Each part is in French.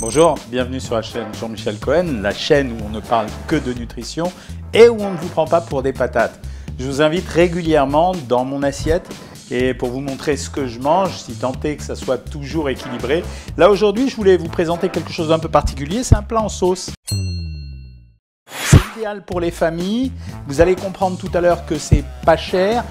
Bonjour, bienvenue sur la chaîne Jean-Michel Cohen, la chaîne où on ne parle que de nutrition et où on ne vous prend pas pour des patates. Je vous invite régulièrement dans mon assiette et pour vous montrer ce que je mange, si tant est que ça soit toujours équilibré. Là aujourd'hui, je voulais vous présenter quelque chose d'un peu particulier, c'est un plat en sauce. C'est idéal pour les familles. Vous allez comprendre tout à l'heure que c'est pas cher.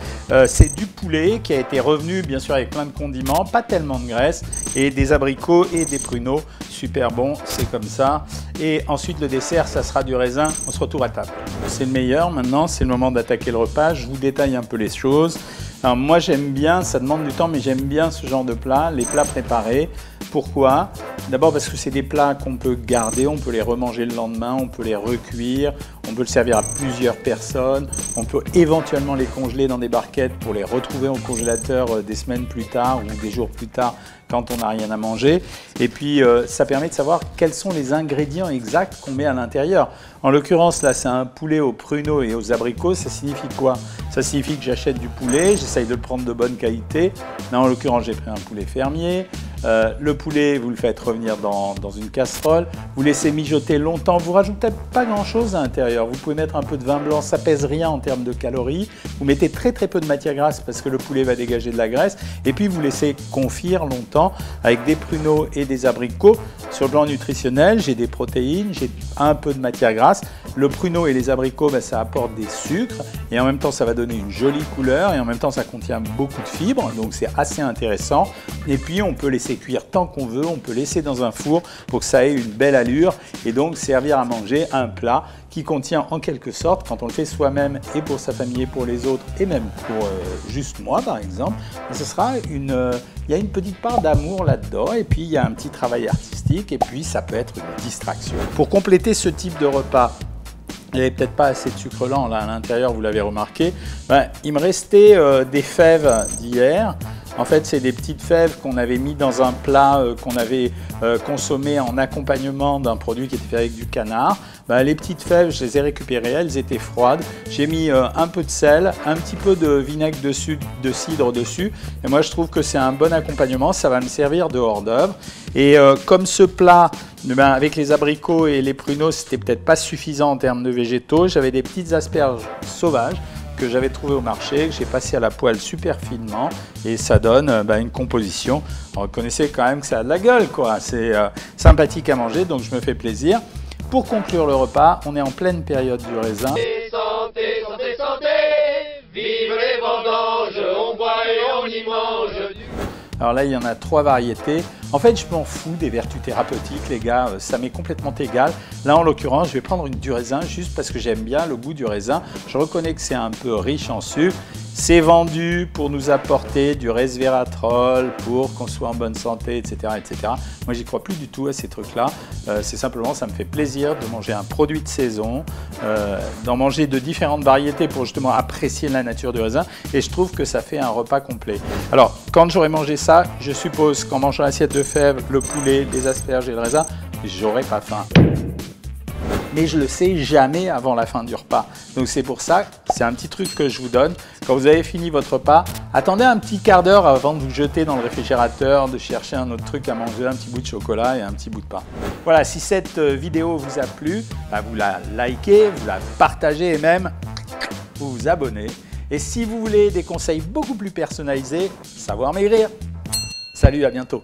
C'est du poulet qui a été revenu bien sûr avec plein de condiments, pas tellement de graisse, et des abricots et des pruneaux. Super bon, c'est comme ça. Et ensuite le dessert, ça sera du raisin. On se retrouve à table. C'est le meilleur maintenant, c'est le moment d'attaquer le repas. Je vous détaille un peu les choses. Alors moi j'aime bien, ça demande du temps, mais j'aime bien ce genre de plat, les plats préparés. Pourquoi? D'abord parce que c'est des plats qu'on peut garder, on peut les remanger le lendemain, on peut les recuire, on peut le servir à plusieurs personnes, on peut éventuellement les congeler dans des barquettes pour les retrouver au congélateur des semaines plus tard ou des jours plus tard quand on n'a rien à manger. Et puis ça permet de savoir quels sont les ingrédients exacts qu'on met à l'intérieur. En l'occurrence là c'est un poulet aux pruneaux et aux abricots, ça signifie quoi? Ça signifie que j'achète du poulet, j'essaye de le prendre de bonne qualité. Là en l'occurrence j'ai pris un poulet fermier. Le poulet, vous le faites revenir dans une casserole, vous laissez mijoter longtemps, vous rajoutez pas grand chose à l'intérieur, vous pouvez mettre un peu de vin blanc, ça pèse rien en termes de calories, vous mettez très peu de matière grasse parce que le poulet va dégager de la graisse, et puis vous laissez confire longtemps avec des pruneaux et des abricots. Sur le plan nutritionnel, j'ai des protéines, j'ai un peu de matière grasse, le pruneau et les abricots, ça apporte des sucres, et en même temps ça va donner une jolie couleur, et en même temps ça contient beaucoup de fibres, donc c'est assez intéressant, et puis on peut laisser cuire tant qu'on veut, on peut laisser dans un four pour que ça ait une belle allure et donc servir à manger un plat qui contient en quelque sorte, quand on le fait soi-même et pour sa famille et pour les autres et même pour juste moi par exemple, ce sera il y a une petite part d'amour là-dedans et puis il y a un petit travail artistique et puis ça peut être une distraction. Pour compléter ce type de repas, il n'y avait peut-être pas assez de sucre lent là à l'intérieur, vous l'avez remarqué, il me restait des fèves d'hier. En fait, c'est des petites fèves qu'on avait mis dans un plat qu'on avait consommé en accompagnement d'un produit qui était fait avec du canard. Les petites fèves, je les ai récupérées, elles étaient froides. J'ai mis un peu de sel, un petit peu de vinaigre de cidre dessus. Et moi, je trouve que c'est un bon accompagnement. Ça va me servir de hors-d'œuvre. Et comme ce plat, avec les abricots et les pruneaux, c'était peut-être pas suffisant en termes de végétaux, j'avais des petites asperges sauvages que j'avais trouvé au marché, que j'ai passé à la poêle super finement et ça donne une composition. On reconnaissait quand même que ça a de la gueule, quoi. C'est sympathique à manger, donc je me fais plaisir. Pour conclure le repas, on est en pleine période du raisin. Santé, santé, santé, vive les vendanges, on boit et on y mange. Alors là, il y en a 3 variétés. En fait, je m'en fous des vertus thérapeutiques, les gars, ça m'est complètement égal. Là, en l'occurrence, je vais prendre du raisin juste parce que j'aime bien le goût du raisin. Je reconnais que c'est un peu riche en sucre. C'est vendu pour nous apporter du resveratrol, pour qu'on soit en bonne santé, etc., etc. Moi, j'y crois plus du tout à ces trucs-là. C'est simplement, ça me fait plaisir de manger un produit de saison, d'en manger de différentes variétés pour justement apprécier la nature du raisin. Et je trouve que ça fait un repas complet. Alors, quand j'aurai mangé ça, je suppose qu'en mangeant l'assiette de fèves, le poulet, les asperges et le raisin, j'aurai pas faim. Mais je le sais jamais avant la fin du repas. Donc c'est pour ça, c'est un petit truc que je vous donne. Quand vous avez fini votre repas, attendez un petit quart d'heure avant de vous jeter dans le réfrigérateur, de chercher un autre truc à manger, un petit bout de chocolat et un petit bout de pain. Voilà, si cette vidéo vous a plu, vous la likez, vous la partagez et même vous vous abonnez. Et si vous voulez des conseils beaucoup plus personnalisés, savoir maigrir. Salut, à bientôt.